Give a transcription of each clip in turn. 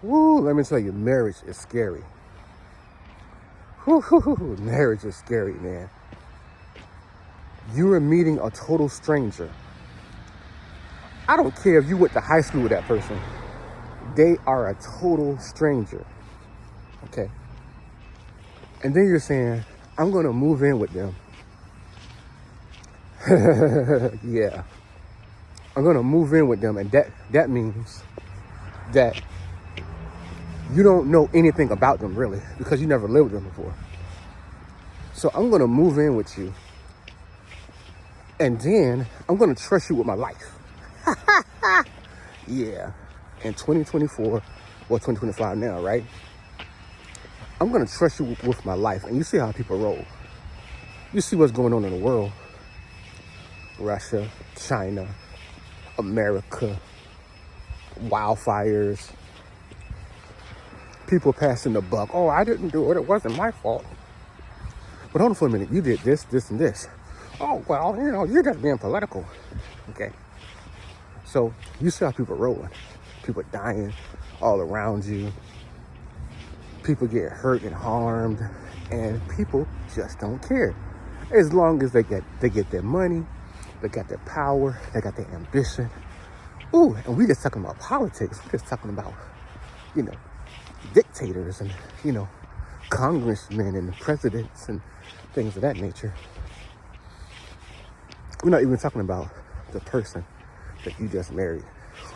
Woo, let me tell you, marriage is scary. Woo, marriage is scary, man. You are meeting a total stranger. I don't care if you went to high school with that person. They are a total stranger. Okay. And then you're saying, I'm going to move in with them. Yeah. I'm going to move in with them. And that means that you don't know anything about them, really, because you never lived with them before. So I'm going to move in with you. And then I'm going to trust you with my life. Yeah. In 2024 or 2025 now, right? I'm going to trust you with my life. And you see how people roll. You see what's going on in the world. Russia, China, America, wildfires, people passing the buck. Oh, I didn't do it. It wasn't my fault. But hold on for a minute. You did this, this, and this. Oh, well, you're just being political. Okay. So you see how people rolling. People dying all around you. People get hurt and harmed. And people just don't care. As long as they get their money, they got their power, they got their ambition. Ooh, and we just talking about politics. We're just talking about, dictators and, congressmen and presidents and things of that nature. We're not even talking about the person that you just married,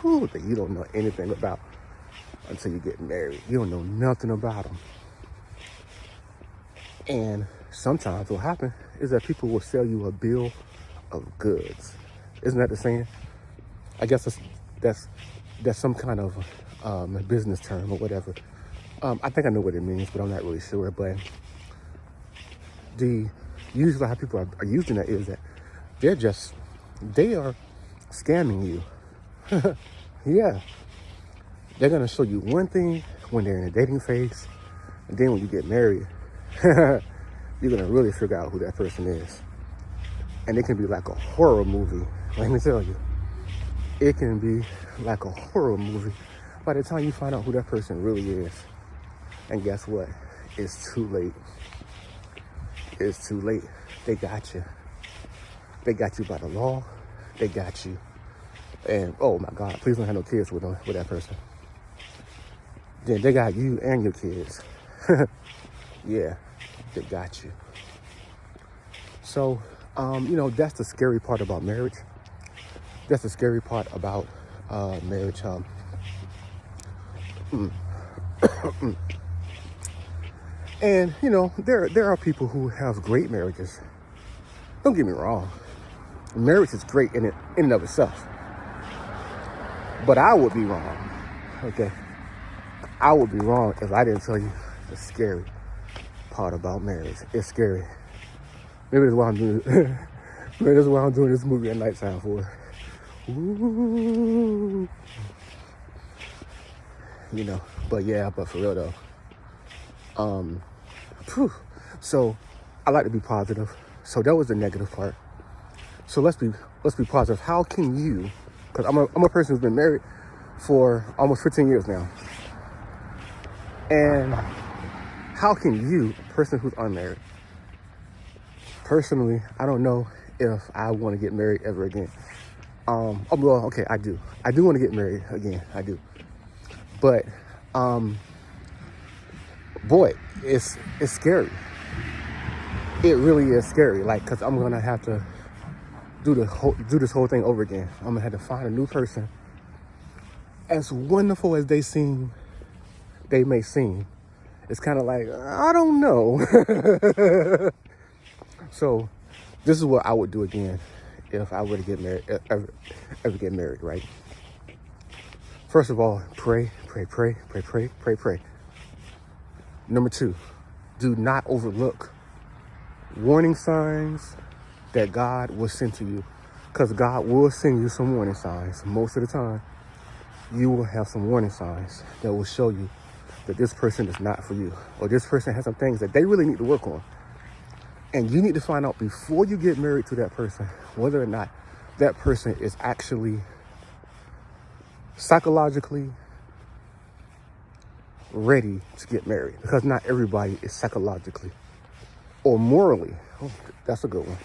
that you don't know anything about until you get married. You don't know nothing about them. And sometimes what happens is that people will sell you a bill of goods. Isn't that the saying? I guess that's some kind of business term or whatever. I think I know what it means, but I'm not really sure. But usually how people are using that is that they are scamming you. Yeah. They're going to show you one thing when they're in a dating phase. And then when you get married, you're going to really figure out who that person is. And it can be like a horror movie. Let me tell you. It can be like a horror movie by the time you find out who that person really is. And guess what? It's too late. It's too late. They got you. They got you by the law. They got you. And, oh my God, please don't have no kids with that person. Then they got you and your kids. Yeah, they got you. So, that's the scary part about marriage. That's the scary part about marriage. And, there are people who have great marriages. Don't get me wrong. Marriage is great in and of itself. But I would be wrong. Okay? I would be wrong if I didn't tell you the scary part about marriage. It's scary. Maybe that's why I'm doing maybe that's why I'm doing this movie at nighttime for. Ooh. But for real though. So I like to be positive. So that was the negative part. So let's be positive. How can you, because I'm a person who's been married for almost 15 years now. And how can you, a person who's unmarried, personally, I don't know if I want to get married ever again. I do. I do want to get married again. I do. But, boy, it's scary. It really is scary. Like, cause I'm gonna have to do this whole thing over again. I'm gonna have to find a new person. As wonderful as they may seem, it's kind of like, I don't know. So this is what I would do again if I were to get married, ever get married, right? First of all, pray. Number 2, do not overlook warning signs that God will send to you, because God will send you some warning signs. Most of the time, you will have some warning signs that will show you that this person is not for you, or this person has some things that they really need to work on. And you need to find out before you get married to that person whether or not that person is actually psychologically, ready to get married, because not everybody is psychologically or morally, that's a good one.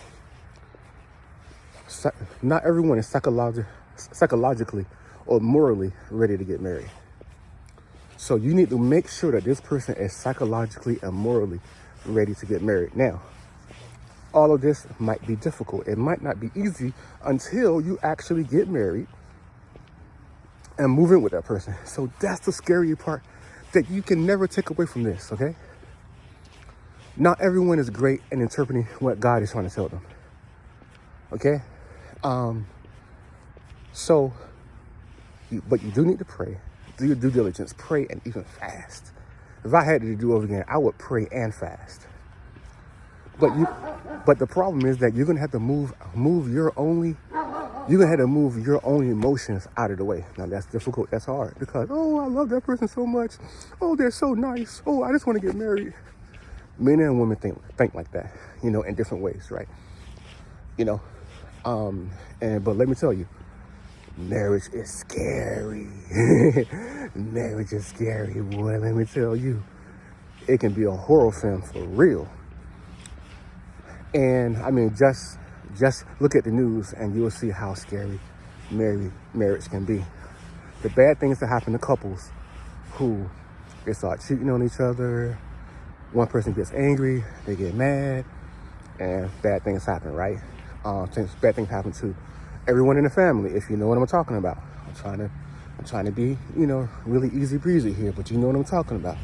Not everyone is psychologically or morally ready to get married. So you need to make sure that this person is psychologically and morally ready to get married. Now, all of this might be difficult. It might not be easy until you actually get married and move in with that person. So that's the scary part that you can never take away from this, okay? Not everyone is great in interpreting what God is trying to tell them, okay? But you do need to pray. Do your due diligence. Pray and even fast. If I had to do over again, I would pray and fast. But the problem is that you're gonna have to move your own emotions out of the way. Now that's difficult. That's hard because I love that person so much. Oh, they're so nice. Oh, I just want to get married. Men and women think like that, in different ways, right? But let me tell you, marriage is scary. Marriage is scary, boy. Let me tell you, it can be a horror film for real. And I mean, just look at the news and you'll see how scary marriage can be. The bad things that happen to couples who they start cheating on each other. One person gets angry, they get mad, and bad things happen, right? Bad things happen to everyone in the family, if you know what I'm talking about. I'm trying to be, really easy breezy here, but you know what I'm talking about.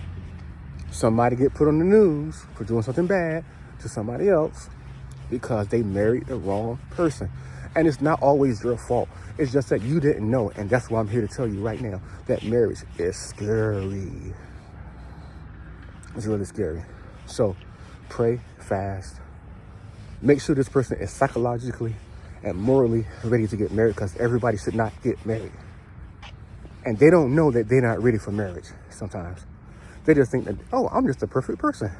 Somebody get put on the news for doing something bad to somebody else because they married the wrong person. And it's not always your fault. It's just that you didn't know. And that's why I'm here to tell you right now that marriage is scary. It's really scary. So pray, fast. Make sure this person is psychologically and morally ready to get married, because everybody should not get married. And they don't know that they're not ready for marriage sometimes. They just think that, I'm just the perfect person.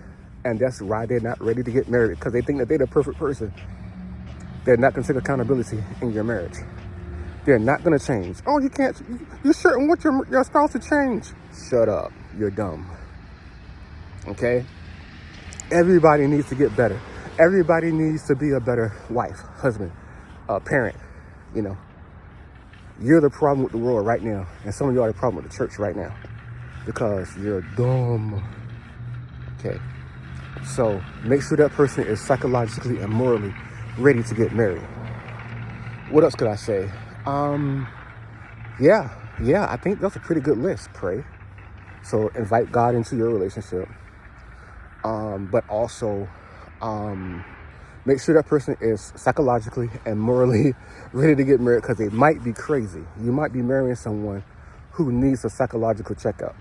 And that's why they're not ready to get married, because they think that they're the perfect person. They're not going to take accountability in your marriage. They're not going to change. Oh, you can't. You shouldn't want your spouse to change. Shut up. You're dumb. Okay? Everybody needs to get better. Everybody needs to be a better wife, husband, parent. You're the problem with the world right now. And some of you are the problem with the church right now, because you're dumb. Okay? So make sure that person is psychologically and morally ready to get married. What else could I say? Yeah, I think that's a pretty good list. Pray. So invite God into your relationship. But also, make sure that person is psychologically and morally ready to get married, because they might be crazy. You might be marrying someone who needs a psychological checkup.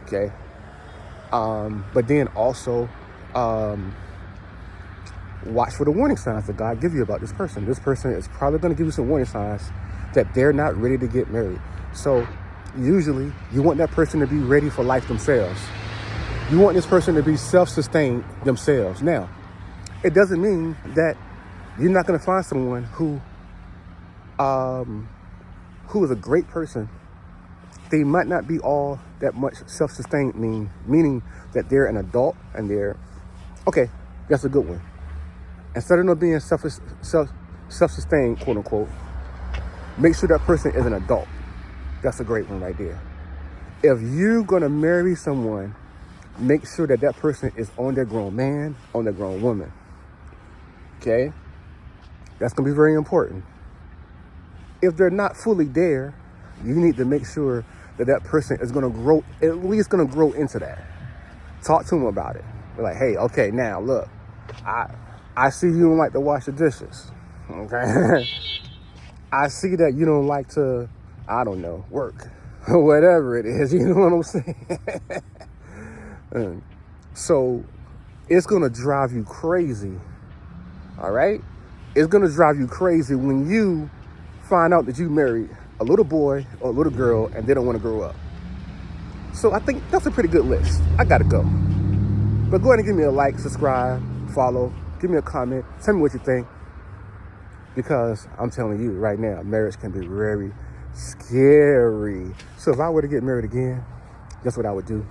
Okay? But then also, watch for the warning signs that God gives you about this person. This person is probably going to give you some warning signs that they're not ready to get married. So usually you want that person to be ready for life themselves. You want this person to be self-sustained themselves. Now, it doesn't mean that you're not going to find someone who is a great person. They might not be all that much self-sustained, meaning that they're an adult and okay, that's a good one. Instead of not being self-sustained, quote unquote, make sure that person is an adult. That's a great one right there. If you're going to marry someone, make sure that person is on their grown man, on their grown woman. Okay? That's going to be very important. If they're not fully there, you need to make sure that person is going to grow, at least going to grow into that. Talk to them about it. Be like, hey, okay, now look, I see you don't like to wash the dishes. Okay? I see that you don't like to, work. Whatever it is, you know what I'm saying? So it's going to drive you crazy. All right? It's going to drive you crazy when you find out that you married a little boy or a little girl and they don't want to grow up. So I think that's a pretty good list. I got to go. But go ahead and give me a like, subscribe, follow, give me a comment. Tell me what you think. Because I'm telling you right now, marriage can be very scary. So if I were to get married again, Guess what I would do?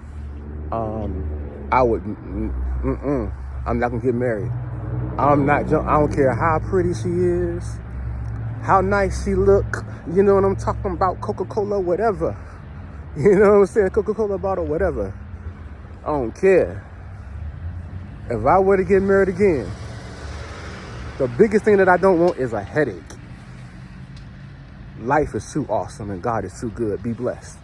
I would, I'm not gonna get married. I don't care how pretty she is, how nice she look. You know what I'm talking about? Coca-Cola, whatever. You know what I'm saying? Coca-Cola bottle, whatever. I don't care. If I were to get married again, the biggest thing that I don't want is a headache. Life is too awesome and God is too good. Be blessed.